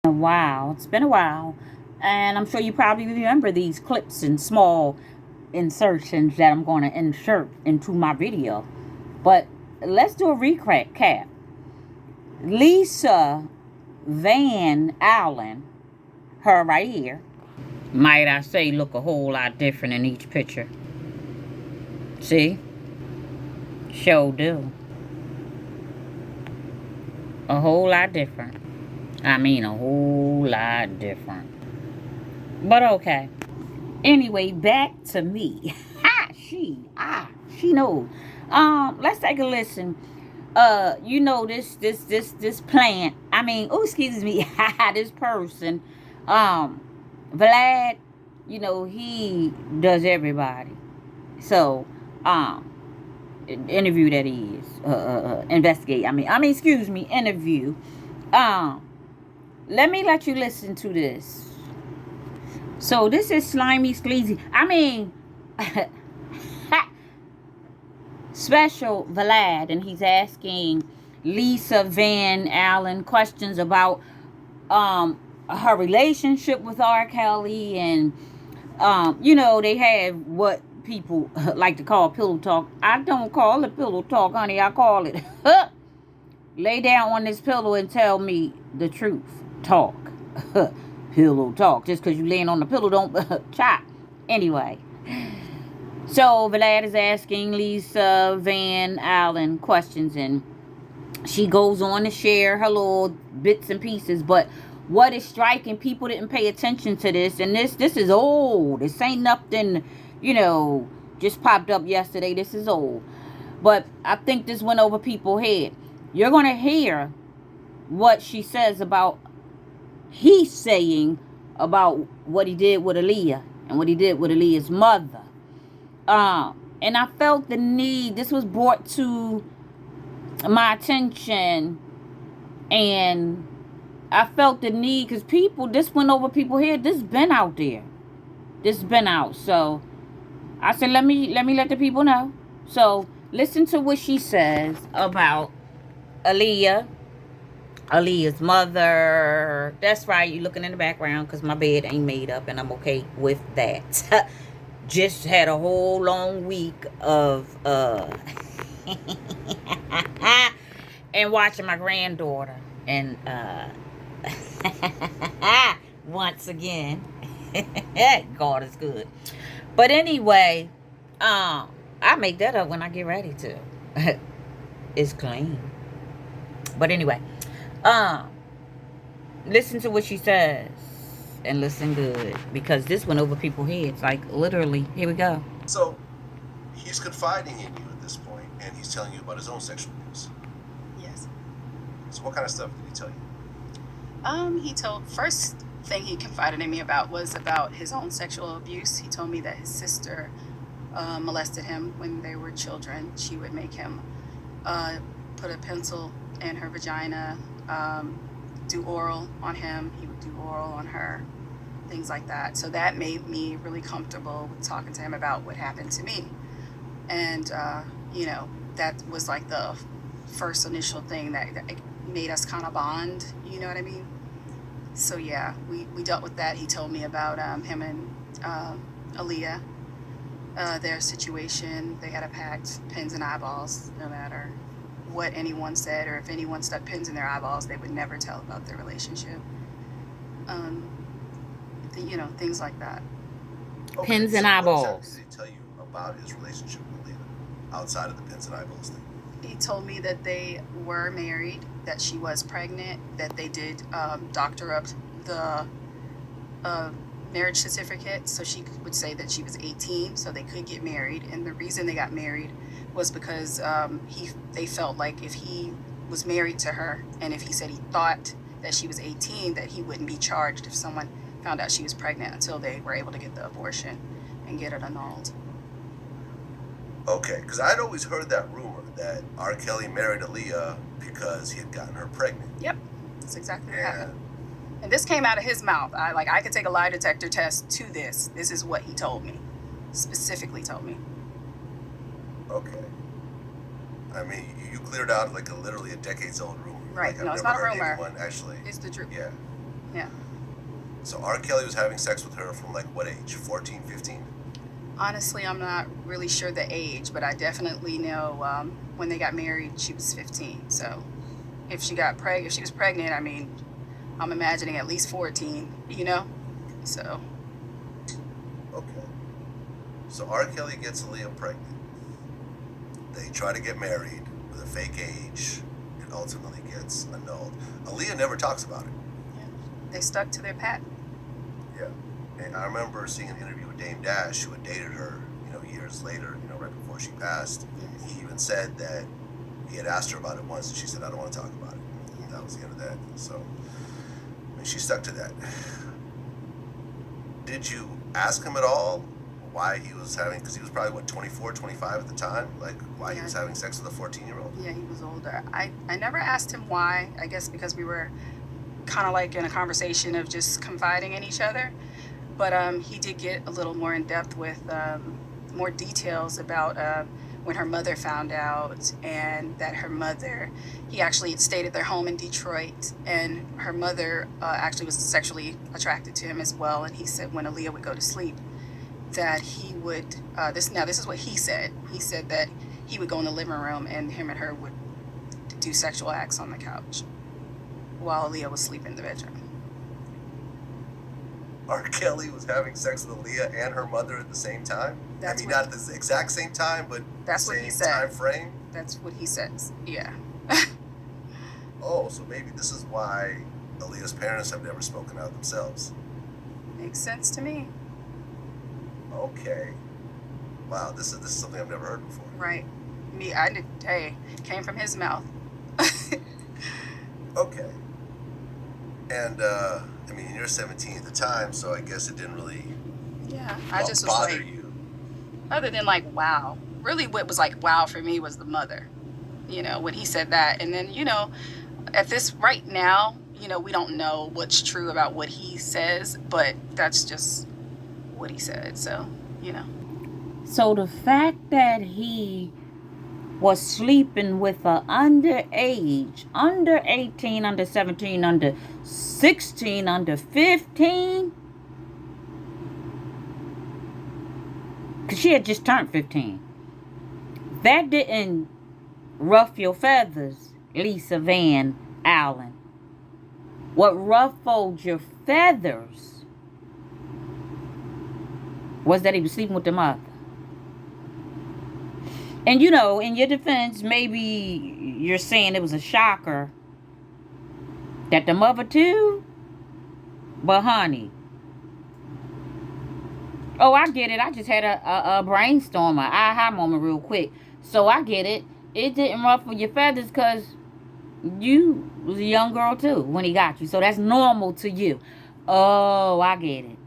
A while. It's been a while. And I'm sure you probably remember these clips and small insertions that I'm going to insert into my video. But let's do a recap. Lisa Van Allen, her right here, might I say, look a whole lot different in each picture. See? Sure do. A whole lot different. I mean, a whole lot different. But okay. Anyway, back to me. Ha! She knows. Let's take a listen. This plant. I mean, oh, excuse me. This person. Um, Vlad. He does everybody. So, interview that is. Investigate. Excuse me. Interview. Um, let you listen to this. So this is slimy, sleazy. Special Vlad, and he's asking Lisa Van Allen questions about her relationship with R.Kelly, and they have what people like to call pillow talk. I don't call it pillow talk, honey. I call it lay down on this pillow and tell me the truth. Talk. Pillow talk. Just because you laying on the pillow don't chop. Anyway. So Vlad is asking Lisa Van Allen questions, and she goes on to share her little bits and pieces. But what is striking, people didn't pay attention to this, and this is old. This ain't nothing, just popped up yesterday. This is old. But I think this went over people's head. You're going to hear what she says about, he's saying about what he did with Alliyah and what he did with Alliyah's mother. And I felt the need. This was brought to my attention, and I felt the need because this went over people's head. This been out there. This been out. So I said, let me let the people know. So listen to what she says about Alliyah's mother. That's right, you looking in the background because my bed ain't made up, and I'm okay with that. Just had a whole long week of and watching my granddaughter, and once again, God is good. But anyway, I make that up when I get ready to. It's clean. But anyway, listen to what she says, and listen good, because this went over people's heads. Like, literally, here we go. So, he's confiding in you at this point, and he's telling you about his own sexual abuse. Yes. So, what kind of stuff did he tell you? First thing he confided in me about was about his own sexual abuse. He told me that his sister molested him when they were children. She would make him put a pencil in her vagina, do oral on him. He would do oral on her, things like that. So that made me really comfortable with talking to him about what happened to me. And, that was like the first initial thing that made us kind of bond, you know what I mean? So yeah, we dealt with that. He told me about him and Alliyah, their situation. They had a pact, pins and eyeballs, no matter what anyone said, or if anyone stuck pins in their eyeballs, they would never tell about their relationship. Things like that. Okay, Pins and so eyeballs. What exactly did he tell you about his relationship with Alliyah, outside of the pins and eyeballs thing? He told me that they were married, that she was pregnant, that they did doctor up the marriage certificate so she would say that she was 18, so they could get married. And the reason they got married was because they felt like if he was married to her, and if he said he thought that she was 18, that he wouldn't be charged if someone found out she was pregnant until they were able to get the abortion and get it annulled. Okay, because I'd always heard that rumor that R.Kelly married Alliyah because he had gotten her pregnant. Yep, that's exactly what happened. And this came out of his mouth. I could take a lie detector test to this. This is what he told me, specifically told me. Okay. I mean, you cleared out literally a decades old rumor. Right. Like, No, I've it's never not a heard rumor. anyone actually. It's the truth. Yeah. Yeah. So R. Kelly was having sex with her from like what age? 14, 15? Honestly, I'm not really sure the age, but I definitely know when they got married, she was 15. So if she was pregnant, I mean, I'm imagining at least 14, you know? So, Okay. So R. Kelly gets Alliyah pregnant. They try to get married with a fake age. It ultimately gets annulled. Alliyah never talks about it. yeah, they stuck to their patent. Yeah. And I remember seeing an interview with Dame Dash, who had dated her, years later, right before she passed. Yes. He even said that he had asked her about it once, and she said, "I don't want to talk about it." Yeah. That was the end of that. So, she stuck to that. Did you ask him at all why he was having, because he was probably, 24, 25 at the time? Like, why he was having sex with a 14-year-old? Yeah, he was older. I never asked him why. I guess because we were kind of like in a conversation of just confiding in each other. But he did get a little more in depth with more details about when her mother found out, and that her mother, he actually had stayed at their home in Detroit, and her mother actually was sexually attracted to him as well. And he said when Alliyah would go to sleep, that he would, this is what he said. He said that he would go in the living room and him and her would do sexual acts on the couch while Alliyah was sleeping in the bedroom. R. Kelly was having sex with Alliyah and her mother at the same time? Not at the exact same time, but That's the what he same said. time frame? That's what he says. Yeah. Oh, so maybe this is why Alliyah's parents have never spoken out themselves. Makes sense to me. Okay. Wow, this is something I've never heard before. Right. I did. Hey, came from his mouth. Okay. And you're 17 at the time, so I guess it didn't really Yeah. I just was bother like, you. other than like, wow. Really, what was like, wow for me was the mother. When he said that, and then at this right now, we don't know what's true about what he says, but that's just what he said. So, So the fact that he was sleeping with a underage, under 18, under 17, under 16, under 15, because she had just turned 15. That didn't ruff your feathers, Lisa Van Allen. What ruffled your feathers was that he was sleeping with the mother. And in your defense, maybe you're saying it was a shocker that the mother too. But honey, oh, I get it. I just had a brainstorm, an aha moment real quick. So I get it. It didn't ruffle your feathers because you was a young girl too when he got you. So that's normal to you. Oh, I get it.